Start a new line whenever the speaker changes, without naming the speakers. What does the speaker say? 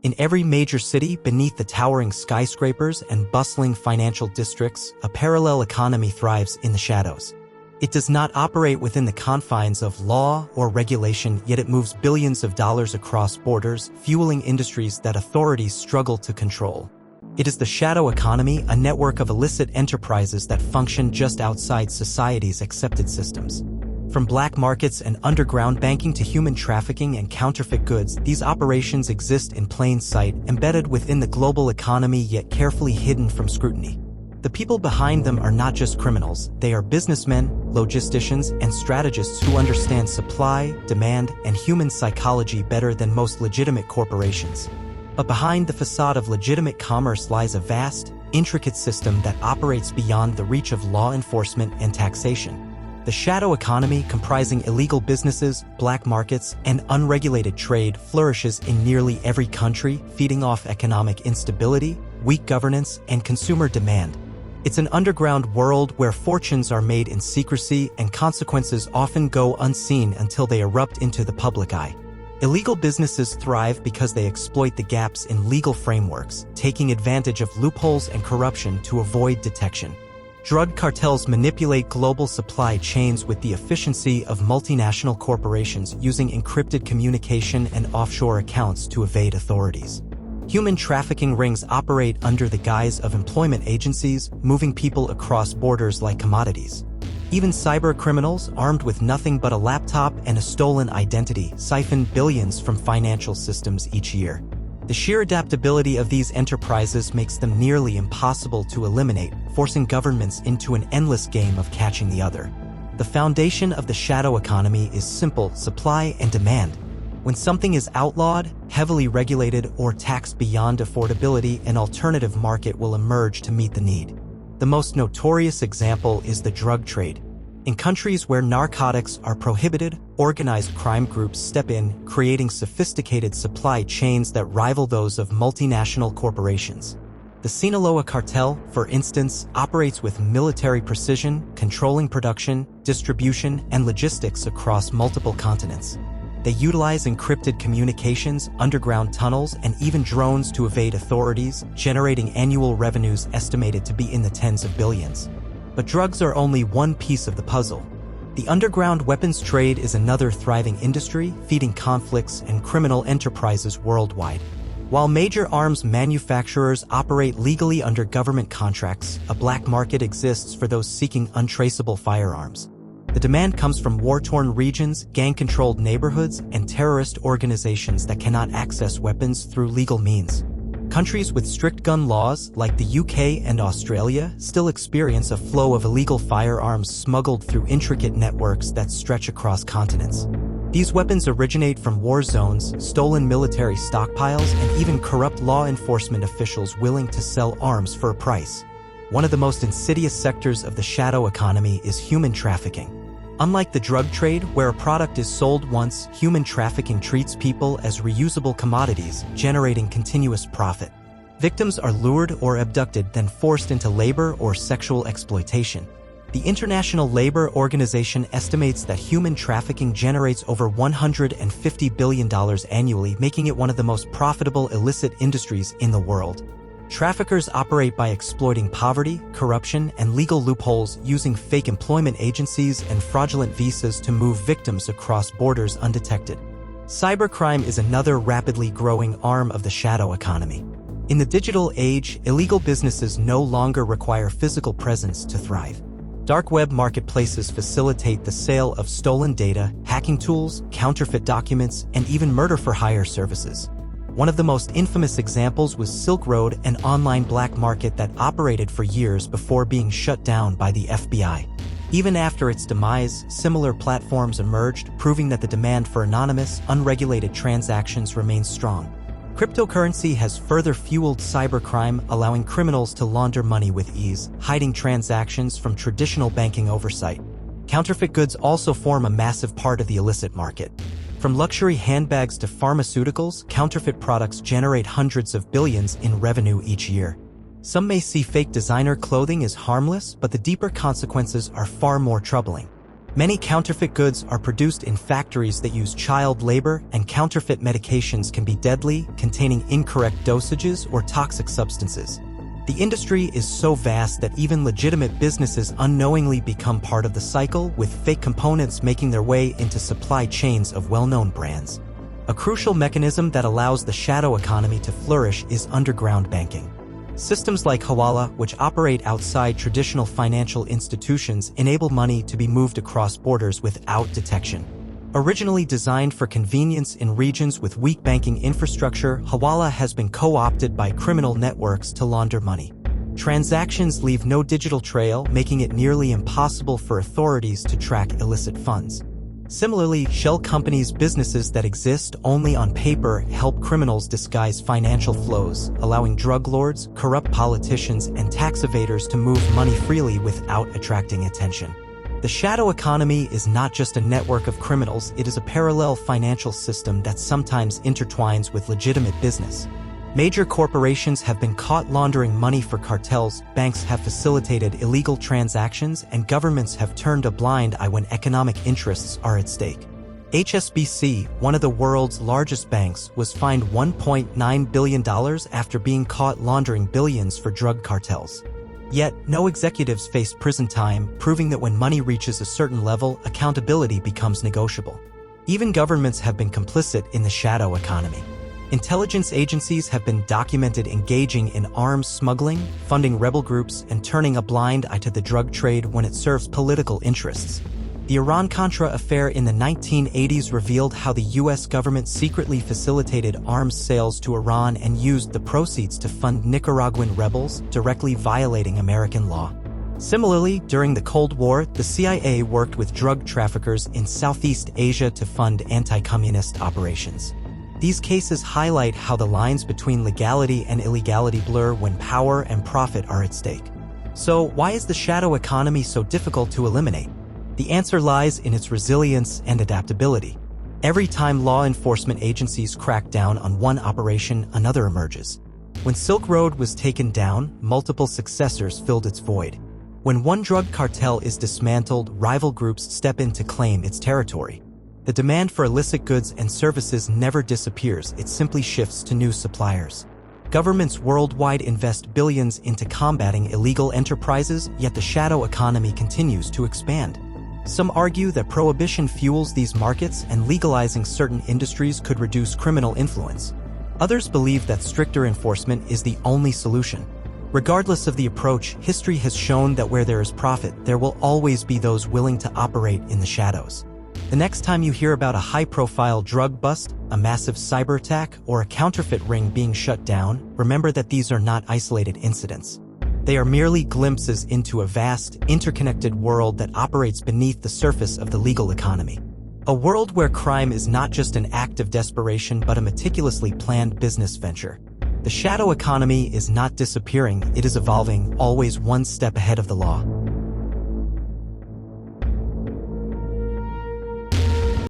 In every major city, beneath the towering skyscrapers and bustling financial districts, a parallel economy thrives in the shadows. It does not operate within the confines of law or regulation, yet it moves billions of dollars across borders, fueling industries that authorities struggle to control. It is the shadow economy, a network of illicit enterprises that function just outside society's accepted systems. From black markets and underground banking to human trafficking and counterfeit goods, these operations exist in plain sight, embedded within the global economy yet carefully hidden from scrutiny. The people behind them are not just criminals, they are businessmen, logisticians, and strategists who understand supply, demand, and human psychology better than most legitimate corporations. But behind the facade of legitimate commerce lies a vast, intricate system that operates beyond the reach of law enforcement and taxation. The shadow economy, comprising illegal businesses, black markets, and unregulated trade, flourishes in nearly every country, feeding off economic instability, weak governance, and consumer demand. It's an underground world where fortunes are made in secrecy and consequences often go unseen until they erupt into the public eye. Illegal businesses thrive because they exploit the gaps in legal frameworks, taking advantage of loopholes and corruption to avoid detection. Drug cartels manipulate global supply chains with the efficiency of multinational corporations, using encrypted communication and offshore accounts to evade authorities. Human trafficking rings operate under the guise of employment agencies, moving people across borders like commodities. Even cyber criminals, armed with nothing but a laptop and a stolen identity, siphon billions from financial systems each year. The sheer adaptability of these enterprises makes them nearly impossible to eliminate, forcing governments into an endless game of catching the other. The foundation of the shadow economy is simple: supply and demand. When something is outlawed, heavily regulated, or taxed beyond affordability, an alternative market will emerge to meet the need. The most notorious example is the drug trade. In countries where narcotics are prohibited, organized crime groups step in, creating sophisticated supply chains that rival those of multinational corporations. The Sinaloa cartel, for instance, operates with military precision, controlling production, distribution, and logistics across multiple continents. They utilize encrypted communications, underground tunnels, and even drones to evade authorities, generating annual revenues estimated to be in the tens of billions. But drugs are only one piece of the puzzle. The underground weapons trade is another thriving industry, feeding conflicts and criminal enterprises worldwide. While major arms manufacturers operate legally under government contracts, a black market exists for those seeking untraceable firearms. The demand comes from war-torn regions, gang-controlled neighborhoods, and terrorist organizations that cannot access weapons through legal means. Countries with strict gun laws, like the UK and Australia, still experience a flow of illegal firearms smuggled through intricate networks that stretch across continents. These weapons originate from war zones, stolen military stockpiles, and even corrupt law enforcement officials willing to sell arms for a price. One of the most insidious sectors of the shadow economy is human trafficking. Unlike the drug trade, where a product is sold once, human trafficking treats people as reusable commodities, generating continuous profit. Victims are lured or abducted, then forced into labor or sexual exploitation. The International Labor Organization estimates that human trafficking generates over $150 billion annually, making it one of the most profitable illicit industries in the world. Traffickers operate by exploiting poverty, corruption, and legal loopholes, using fake employment agencies and fraudulent visas to move victims across borders undetected. Cybercrime is another rapidly growing arm of the shadow economy. In the digital age, illegal businesses no longer require physical presence to thrive. Dark web marketplaces facilitate the sale of stolen data, hacking tools, counterfeit documents, and even murder-for-hire services. One of the most infamous examples was Silk Road, an online black market that operated for years before being shut down by the FBI. Even after its demise, similar platforms emerged, proving that the demand for anonymous, unregulated transactions remains strong. Cryptocurrency has further fueled cybercrime, allowing criminals to launder money with ease, hiding transactions from traditional banking oversight. Counterfeit goods also form a massive part of the illicit market. From luxury handbags to pharmaceuticals, counterfeit products generate hundreds of billions in revenue each year. Some may see fake designer clothing as harmless, but the deeper consequences are far more troubling. Many counterfeit goods are produced in factories that use child labor, and counterfeit medications can be deadly, containing incorrect dosages or toxic substances. The industry is so vast that even legitimate businesses unknowingly become part of the cycle, with fake components making their way into supply chains of well-known brands. A crucial mechanism that allows the shadow economy to flourish is underground banking. Systems like Hawala, which operate outside traditional financial institutions, enable money to be moved across borders without detection. Originally designed for convenience in regions with weak banking infrastructure, Hawala has been co-opted by criminal networks to launder money. Transactions leave no digital trail, making it nearly impossible for authorities to track illicit funds. Similarly, shell companies, businesses that exist only on paper, help criminals disguise financial flows, allowing drug lords, corrupt politicians, and tax evaders to move money freely without attracting attention. The shadow economy is not just a network of criminals, it is a parallel financial system that sometimes intertwines with legitimate business. Major corporations have been caught laundering money for cartels, banks have facilitated illegal transactions, and governments have turned a blind eye when economic interests are at stake. HSBC, one of the world's largest banks, was fined $1.9 billion after being caught laundering billions for drug cartels. Yet, no executives faced prison time, proving that when money reaches a certain level, accountability becomes negotiable. Even governments have been complicit in the shadow economy. Intelligence agencies have been documented engaging in arms smuggling, funding rebel groups, and turning a blind eye to the drug trade when it serves political interests. The Iran-Contra affair in the 1980s revealed how the U.S. government secretly facilitated arms sales to Iran and used the proceeds to fund Nicaraguan rebels, directly violating American law. Similarly, during the Cold War, the CIA worked with drug traffickers in Southeast Asia to fund anti-communist operations. These cases highlight how the lines between legality and illegality blur when power and profit are at stake. So, why is the shadow economy so difficult to eliminate? The answer lies in its resilience and adaptability. Every time law enforcement agencies crack down on one operation, another emerges. When Silk Road was taken down, multiple successors filled its void. When one drug cartel is dismantled, rival groups step in to claim its territory. The demand for illicit goods and services never disappears, it simply shifts to new suppliers. Governments worldwide invest billions into combating illegal enterprises, yet the shadow economy continues to expand. Some argue that prohibition fuels these markets and legalizing certain industries could reduce criminal influence. Others believe that stricter enforcement is the only solution. Regardless of the approach, history has shown that where there is profit, there will always be those willing to operate in the shadows. The next time you hear about a high-profile drug bust, a massive cyber attack, or a counterfeit ring being shut down, remember that these are not isolated incidents. They are merely glimpses into a vast, interconnected world that operates beneath the surface of the legal economy. A world where crime is not just an act of desperation but a meticulously planned business venture. The shadow economy is not disappearing, it is evolving, always one step ahead of the law.